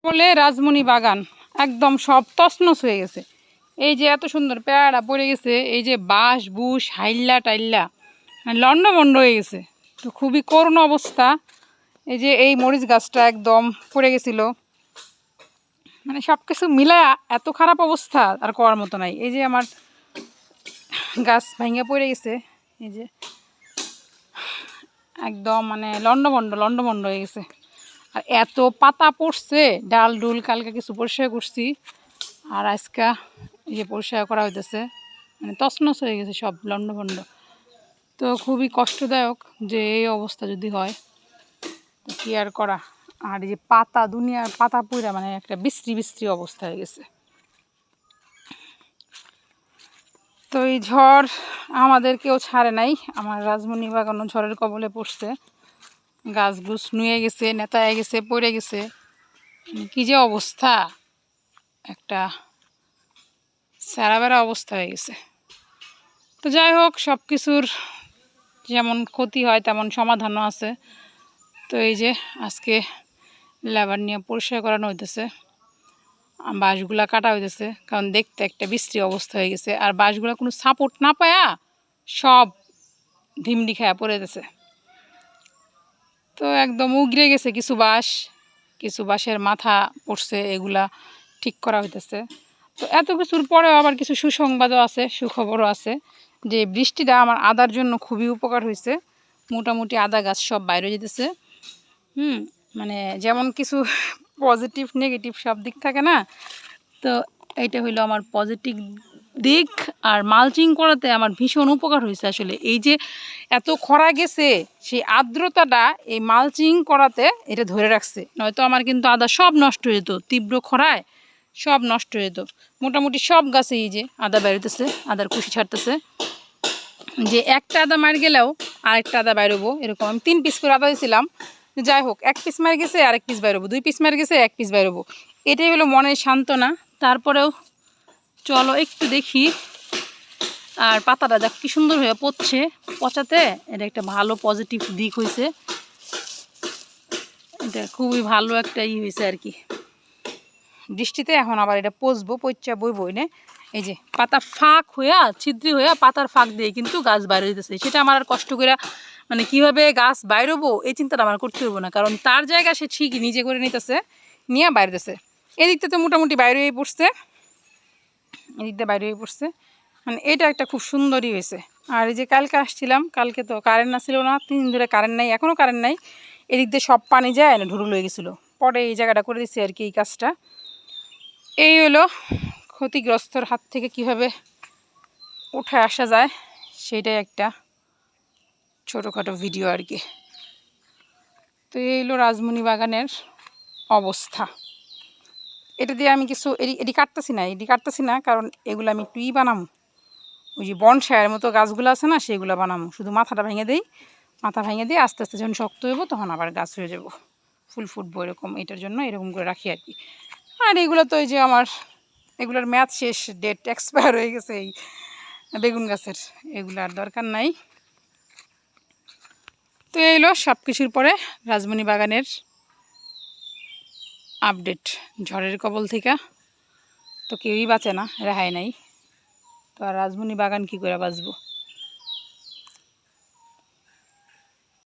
বলে রাজমণি বাগান একদম সব তছনছ হয়ে গেছে। এই যে এত সুন্দর পেয়ারা পড়ে গেছে, এই যে বাঁশ বুশ হাইল্লা টাইল্লা লন্ডভন্ড হয়ে গেছে, তো খুবই করুণ অবস্থা। এই যে এই মরিচ গাছটা একদম পড়ে গেছিল, মানে সব কিছু মিলায়া এত খারাপ অবস্থা আর করার মতো নাই। এই যে আমার গাছ ভেঙে পড়ে গেছে, এই যে একদম মানে লন্ডভন্ড হয়ে গেছে। আর এত পাতা পড়ছে, ডাল ডুল কালকে কিছু পরিষ্কার করছি, আর আজকে এই যে পরিষ্কার করা হইতেছে, মানে তছনছ হয়ে গেছে সব লন্ডভন্ড। তো খুবই কষ্টদায়ক যে এই অবস্থা যদি হয়, তো কী আর করা। আর এই যে পাতা দুনিয়ার পাতা পুরা মানে একটা বিশ্রী অবস্থা হয়ে গেছে। তো এই ঝড় আমাদেরকেও ছাড়ে নাই, আমার রাজমণি বাগানও ঝড়ের কবলে পড়ছে, গাছগুছ নুয়ে গেছে, নেতায় গেছে, পড়ে গেছে, কি যে অবস্থা, একটা স্যারাবেরা অবস্থা হয়ে গেছে। তো যাই হোক, সব কিছুর যেমন ক্ষতি হয় তেমন সমাধানও আছে। তো এই যে আজকে লেবার নিয়ে পরিষ্কার করানো হইতেছে, বাঁশগুলা কাটা হইতেছে, কারণ দেখতে একটা বিশ্রী অবস্থা হয়ে গেছে। আর বাঁশগুলা কোনো সাপোর্ট না পায়া সব ধিমডি খায়া পড়ে গেছে। তো একদম উগড়ে গেছে কিছু বাঁশের মাথা পড়ছে, এগুলা ঠিক করা হইতেছে। তো এত কিছুর পরেও আবার কিছু সুসংবাদও আছে, সুখবরও আছে, যে বৃষ্টিটা আমার আদার জন্য খুবই উপকার হয়েছে। মোটামুটি আদা গাছ সব বাইরে যেতেছে। মানে যেমন কিছু পজিটিভ নেগেটিভ সব দিক থাকে না, তো এইটা হইলো আমার পজিটিভ দিক। আর মালচিং করাতে আমার ভীষণ উপকার হয়েছে। আসলে এই যে এত খরা গেছে, সেই আর্দ্রতাটা এই মালচিং করাতে এটা ধরে রাখছে, নয়তো আমার কিন্তু আদা সব নষ্ট হয়ে যেত, তীব্র খরায় সব নষ্ট হয়ে যেত। মোটামুটি সব গাছে এই যে আদা বেরোতেছে, আদার কুশি ছাড়তেছে, যে একটা আদা মার গেলেও আরেকটা আদা বেরোবো, এরকম আমি 3 পিস করে আদা দিয়েছিলাম। যাই হোক, 1 পিস মার গেছে আরেক পিস বেরোবো, 2 পিস মার গেছে 1 পিস বেরোবো, এটাই হলো মনের সান্ত্বনা। তারপরেও চলো একটু দেখি। আর পাতাটা দেখ কি সুন্দর হয়ে পচছে, পচাতে এটা একটা ভালো পজিটিভ দিক হয়েছে, এটা খুবই ভালো একটা হয়েছে আর কি। বৃষ্টিতে এখন আবার এটা পচবো, পচা বইবো এনে। এই যে পাতা ফাঁক হইয়া ছিদ্রি হইয়া পাতার ফাঁক দিয়ে কিন্তু গাছ বাইরে দিতেছে, সেটা আমার আর কষ্ট করে মানে কীভাবে গাছ বাইরবো এই চিন্তাটা আমার করতে হইব না, কারণ তার জায়গা সে ঠিকই নিজে করে নিতেছে, নিয়ে বাইরে দিতেছে। এদিকটা তো মোটামুটি বাইরে হয়ে পড়ছে, এদিকটা বাইরে হয়ে পড়ছে, মানে এটা একটা খুব সুন্দরই হয়েছে। আর এই যে কালকে আসছিলাম, কালকে তো কারেন্ট আসছিল না, 3 দিন ধরে কারেন্ট নাই, এখনও কারেন্ট নাই। এদিক দিয়ে সব পানি যায় না, ঢুরুল হয়ে গেছিলো, পরে এই জায়গাটা করে দিচ্ছি আর কি। এই কাজটা এই হলো ক্ষতিগ্রস্তর হাত থেকে কিভাবে উঠে আসা যায়, সেটাই একটা ছোটোখাটো ভিডিও আর কি। তো এই হলো রাজমণি বাগানের অবস্থা। এটা দিয়ে আমি কিছু এটি কাটতেছি না, কারণ এগুলো আমি একটু বানাবো, ওই যে বনসাইয়ের মতো গাছগুলো আছে না, সেগুলো বানাবো। শুধু মাথা ভেঙে দিয়ে আস্তে আস্তে যখন শক্ত হইব তখন আবার গাছ হয়ে যাব, ফুল ফুটবো, এরকম এটার জন্য এরকম করে রাখি আর কি। আর এগুলো তো এই যে আমার এগুলোর মেয়াদ শেষ, ডেট এক্সপায়ার হয়ে গেছে এই বেগুন গাছের, এগুলো আর দরকার নাই। তো এই হলো সব কিছুর পরে রাজমণি বাগানের আপডেট ঝড়ের কবল থেকে। তো কেউই বাঁচে না, রেহাই নাই। তো আর রাজমণি বাগান কী করে বাঁচবো।